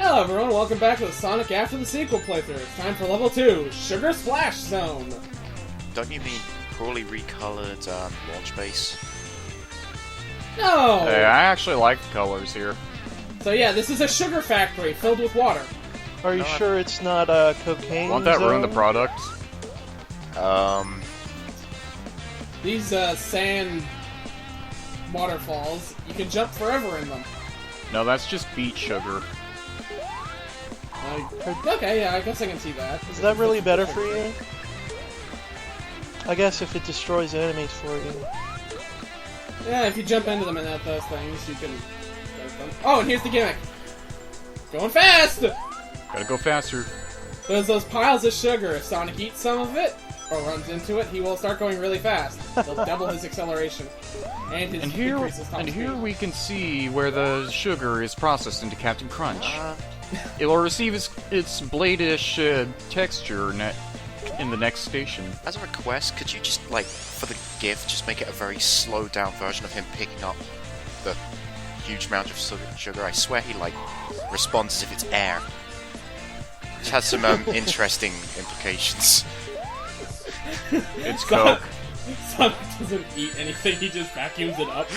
Hello everyone, welcome back to the Sonic After the Sequel playthrough. It's time for level 2, Sugar Splash Zone. Don't you mean poorly recolored launch base? No! Hey, I actually like the colors here. So yeah, this is a sugar factory filled with water. Are you sure it's not a cocaine Won't that ruin the zone? product? These sand waterfalls, you can jump forever in them. No, that's just beet sugar. Okay, yeah, I guess I can see that. Is that really better for you? I guess if it destroys enemies for you. Yeah, if you jump into them and out those things, you can hurt them. Oh, and here's the gimmick. Going fast! Gotta go faster. There's those piles of sugar. If Sonic eats some of it, or runs into it, he will start going really fast. He'll double his acceleration. And his increase his top here speed. we can see where the sugar is processed into Captain Crunch. It will receive its blade-ish texture in the next station. As a request, could you just, like, for the GIF, just make it a very slowed down version of him picking up the huge amount of sugar? I swear he, like, responds as if it's air. Which has some interesting implications. It's Coke. Sonic doesn't eat anything, he just vacuums it up.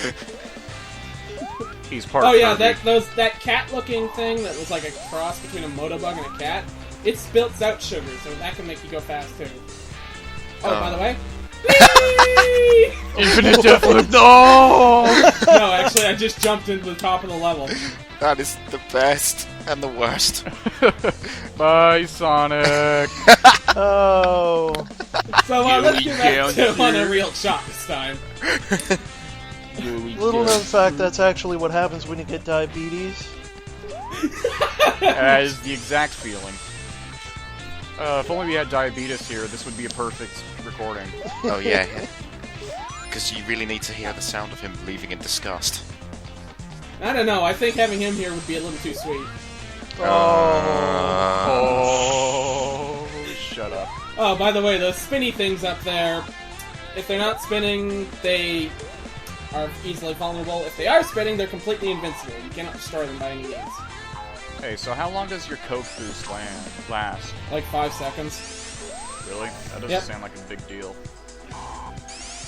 He's part Oh yeah, Kirby. that cat-looking thing that was like a cross between a Motobug and a cat, it spits out sugar, so that can make you go fast too. Oh, by the way... Infinite Death Loop! No! No, actually, I just jumped into the top of the level. That is the best and the worst. Bye, Sonic! Oh. So let's get back down to on a here. real shot this time. Little known fact, that's actually what happens when you get diabetes. That is the exact feeling. If only we had diabetes here, this would be a perfect recording. Oh yeah. Because you really need to hear the sound of him leaving in disgust. I don't know, I think having him here would be a little too sweet. Oh, shut up. Oh, by the way, those spinny things up there, if they're not spinning, they are easily vulnerable. If they are spinning, they're completely invincible. You cannot destroy them by any means. Hey, so how long does your Coke boost last? Like 5 seconds. Really? That doesn't Yep. sound like a big deal.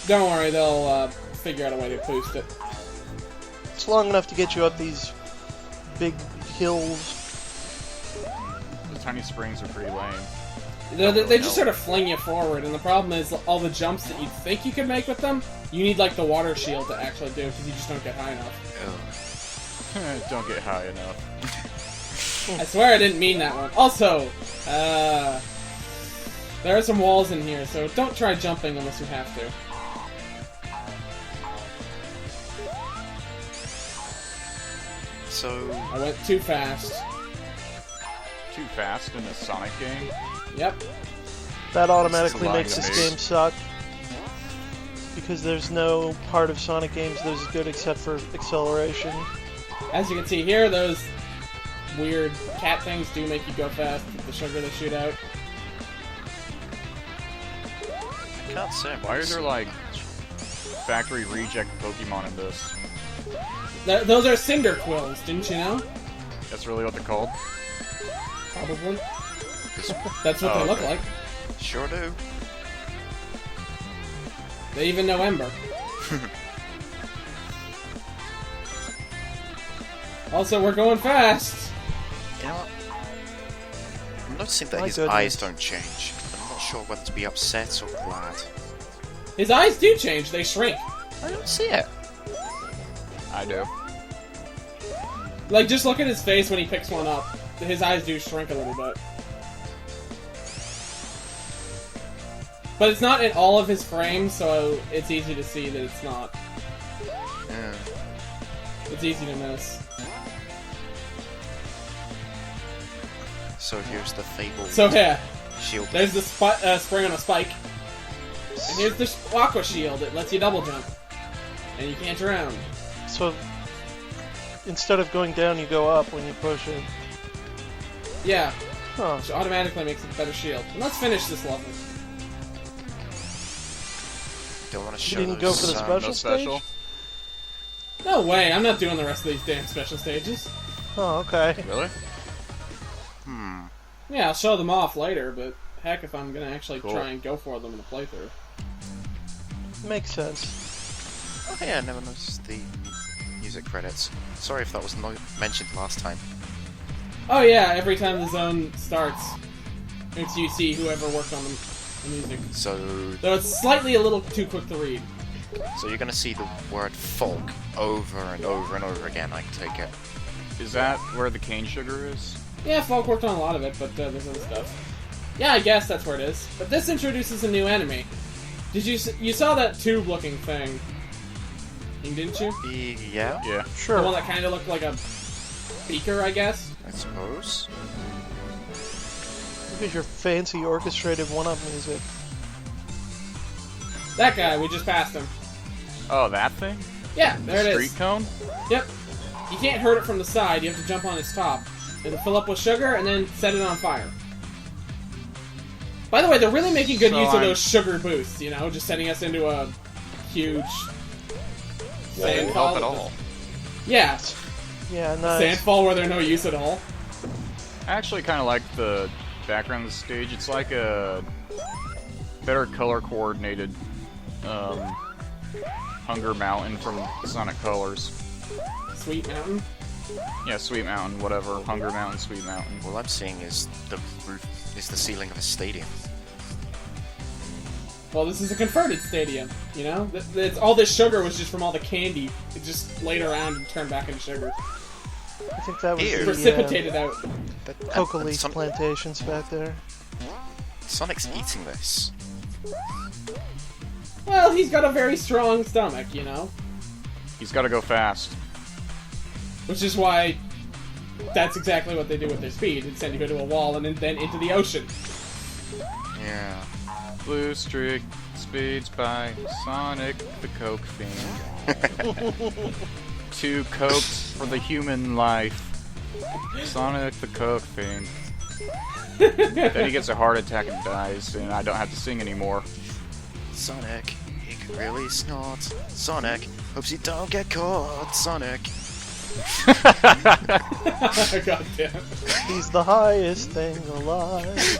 Don't worry, they'll figure out a way to boost it. It's long enough to get you up these big hills. The tiny springs are pretty lame. They just sort of fling you forward, and the problem is all the jumps that you think you can make with them, you need like the water shield to actually do, because you just don't get high enough. Don't get high enough. I swear I didn't mean that one. Also, there are some walls in here, so don't try jumping unless you have to. So, I went too fast. Too fast in a Sonic game? Yep. That automatically lying makes to this me. game suck. Because there's no part of Sonic games that is good except for acceleration. As you can see here, those weird cat things do make you go fast with the sugar they shoot out. I can't say I'm Why are there, like, factory reject Pokemon in this? Those are cinder quills, didn't you know? That's really what they're called? Probably. That's what Oh, they look okay. like. Sure do. They even know Ember. Also, we're going fast. You know what? I'm noticing that My his goodness. eyes don't change. I'm not sure whether to be upset or glad. His eyes do change, they shrink. I don't see it. I do. Like, just look at his face when he picks one up. His eyes do shrink a little bit. But it's not in all of his frames, so it's easy to see that it's not. Yeah. It's easy to miss. So here's the fabled So yeah, shield. there's the spring on a spike. And here's the Aqua Shield, it lets you double jump. And you can't drown. So instead of going down, you go up when you push it. Yeah, Huh. which automatically makes it a better shield. And let's finish this level. Don't want to You show didn't those, go for the No special special? stage? No way, I'm not doing the rest of these damn special stages. Oh, okay. Really? Yeah, I'll show them off later, but heck if I'm gonna actually Cool. try and go for them in a playthrough. Makes sense. Oh yeah, I never noticed the music credits. Sorry if that was not mentioned last time. Oh yeah, every time the zone starts, it's you see whoever worked on the music. So Though it's slightly a little too quick to read. you're gonna see the word folk over and over and over again, I take it. Is that where the cane sugar is? Yeah, Falk worked on a lot of it, but there's other stuff. Yeah, I guess that's where it is. But this introduces a new enemy. You saw that tube-looking thing, didn't you? Yeah, Yeah. The Sure. one that kind of looked like a beaker, I guess. I suppose. Look at your fancy orchestrated one-up music. That guy, we just passed him. Oh, that thing? Yeah, there it Street is. cone? Yep. You can't hurt it from the side, you have to jump on its top. It'll fill up with sugar and then set it on fire. By the way, they're really making good So use of I'm- those sugar boosts, you know, just sending us into a huge Won't sandfall. help at all. Yeah, Yeah, nice. sandfall where they're no use at all. I actually kind of like the background of the stage. It's like a better color coordinated Hunger Mountain from Sonic Colors. Sweet Mountain. Yeah, Sweet Mountain, whatever. Hunger Mountain, Sweet Mountain. All I'm seeing is the roof, is the ceiling of a stadium. Well, this is a converted stadium, you know? All this sugar was just from all the candy. It just laid around and turned back into sugar. I think that was Ew. the Precipitated out. coca and leaf plantations back there. Sonic's eating this. Well, he's got a very strong stomach, you know? He's got to go fast. Which is why that's exactly what they do with their speed. It's send you to a wall and then into the ocean. Yeah. Blue Streak speeds by Sonic the Coke Fiend. 2 Cokes for the human life. Sonic the Coke Fiend. Then he gets a heart attack and dies, and I don't have to sing anymore. Sonic, he can really snort. Sonic, hopes you don't get caught. Sonic. God damn. He's the highest thing alive.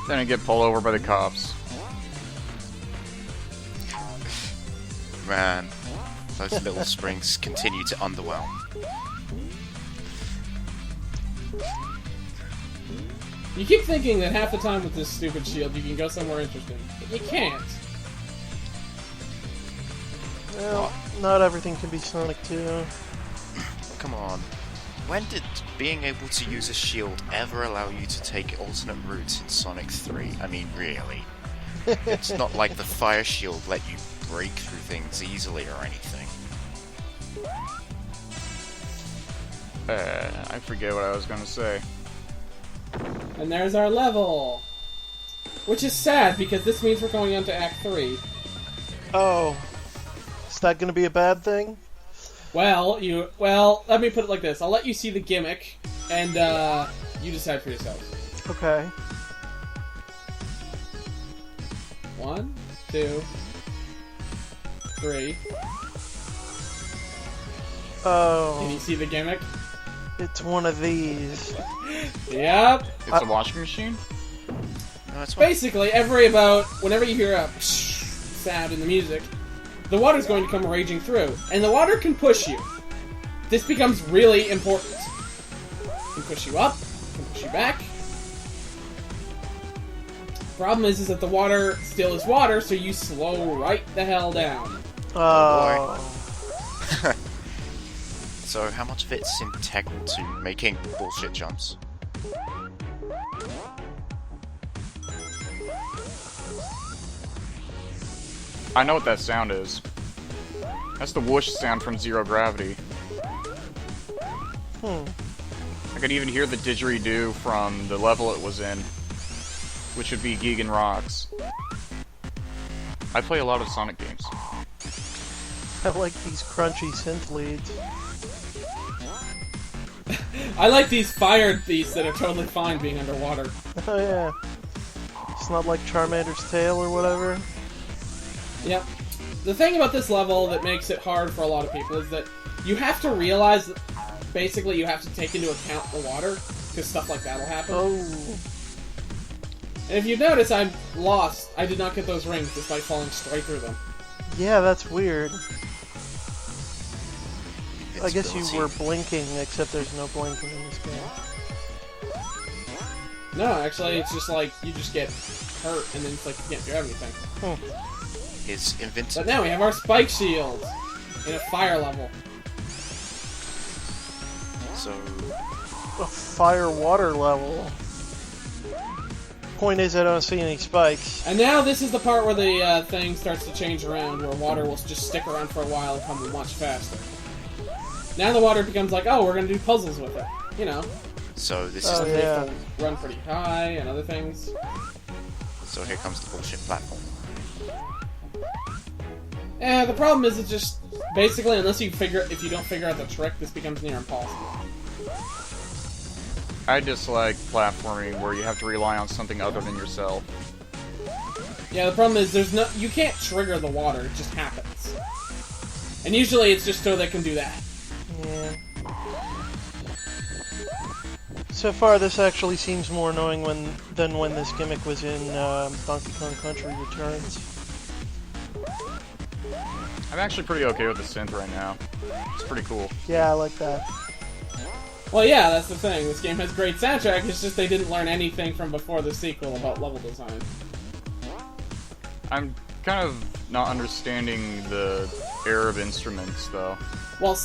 Then I get pulled over by the cops. Man, those little springs continue to underwhelm. You keep thinking that half the time with this stupid shield you can go somewhere interesting, but you can't. Well, not everything can be Sonic 2. Come on. When did being able to use a shield ever allow you to take alternate routes in Sonic 3? I mean, really. It's not like the fire shield let you break through things easily or anything. I forget what I was gonna say. And there's our level. Which is sad, because this means we're going on to Act 3. Oh. Is that gonna be a bad thing? Well, let me put it like this. I'll let you see the gimmick, and you decide for yourselves. Okay. 1, 2, 3. Can Oh. you see the gimmick? It's one of these. Yep. It's a washing machine? No, that's what Basically, whenever you hear a sound in the music, the water's going to come raging through, and the water can push you. This becomes really important. It can push you up, it can push you back. Problem is that the water still is water, so you slow right the hell down. Oh. So how much of it's integral to making bullshit jumps? I know what that sound is. That's the whoosh sound from Zero Gravity. I could even hear the didgeridoo from the level it was in, which would be Gigan Rocks. I play a lot of Sonic games. I like these crunchy synth leads. I like these fire beasts that are totally fine being underwater. Oh yeah. It's not like Charmander's tail or whatever. Yep. The thing about this level that makes it hard for a lot of people is that you have to realize basically you have to take into account the water, because stuff like that will happen. Oh. And if you notice, I'm lost. I did not get those rings despite falling straight through them. Yeah, that's weird. I guess you Invincibility. were blinking, except there's no blinking in this game. No, actually, it's just like, you just get hurt, and then it's like you can't do anything. His But invincible. now we have our spike shield in a fire level. So A fire-water level. Point is, I don't see any spikes. And now this is the part where the thing starts to change around, where water will just stick around for a while and come much faster. Now the water becomes like, oh, we're gonna do puzzles with it. You know, so this Oh, is we yeah. have to run pretty high and other things. so here comes the bullshit platform. And the problem is, it's just basically if you don't figure out the trick, this becomes near impossible. I dislike platforming where you have to rely on something other than yourself. Yeah, the problem is you can't trigger the water; it just happens. And usually it's just so they can do that. Yeah. So far, this actually seems more annoying than when this gimmick was in Donkey Kong Country Returns. I'm actually pretty okay with the synth right now. It's pretty cool. Yeah, I like that. Well, yeah, that's the thing. This game has great soundtrack. It's just they didn't learn anything from before the sequel about level design. I'm kind of not understanding the air of instruments, though. Well,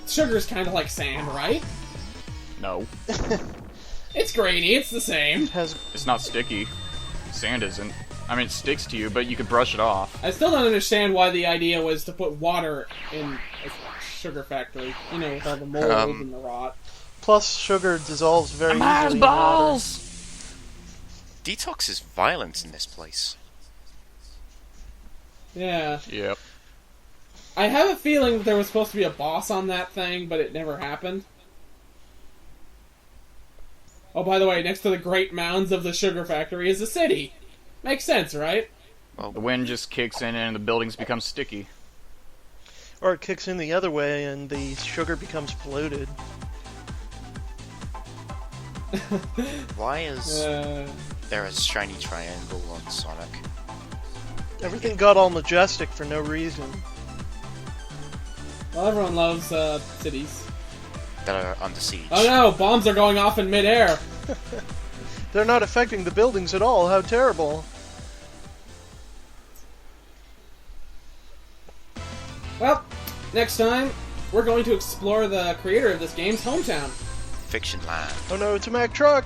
sugar's kind of like sand, right? No, It's grainy. It's the same. It has it's not sticky. Sand isn't. I mean, it sticks to you, but you could brush it off. I still don't understand why the idea was to put water in a sugar factory. You know, with all the mold and the rot. plus sugar dissolves very easily in water. Detox is violent in this place. Yeah. Yep. I have a feeling that there was supposed to be a boss on that thing, but it never happened. Oh, by the way, next to the great mounds of the sugar factory is a city. Makes sense, right? The wind just kicks in and the buildings become sticky. Or it kicks in the other way and the sugar becomes polluted. Why is Uh, there a shiny triangle on Sonic? Everything got all majestic for no reason. well, everyone loves cities. That are under siege. Oh no, bombs are going off in midair. They're not affecting the buildings at all. How terrible. Well, next time, we're going to explore the creator of this game's hometown. Fiction Land. Oh no, it's a Mack truck!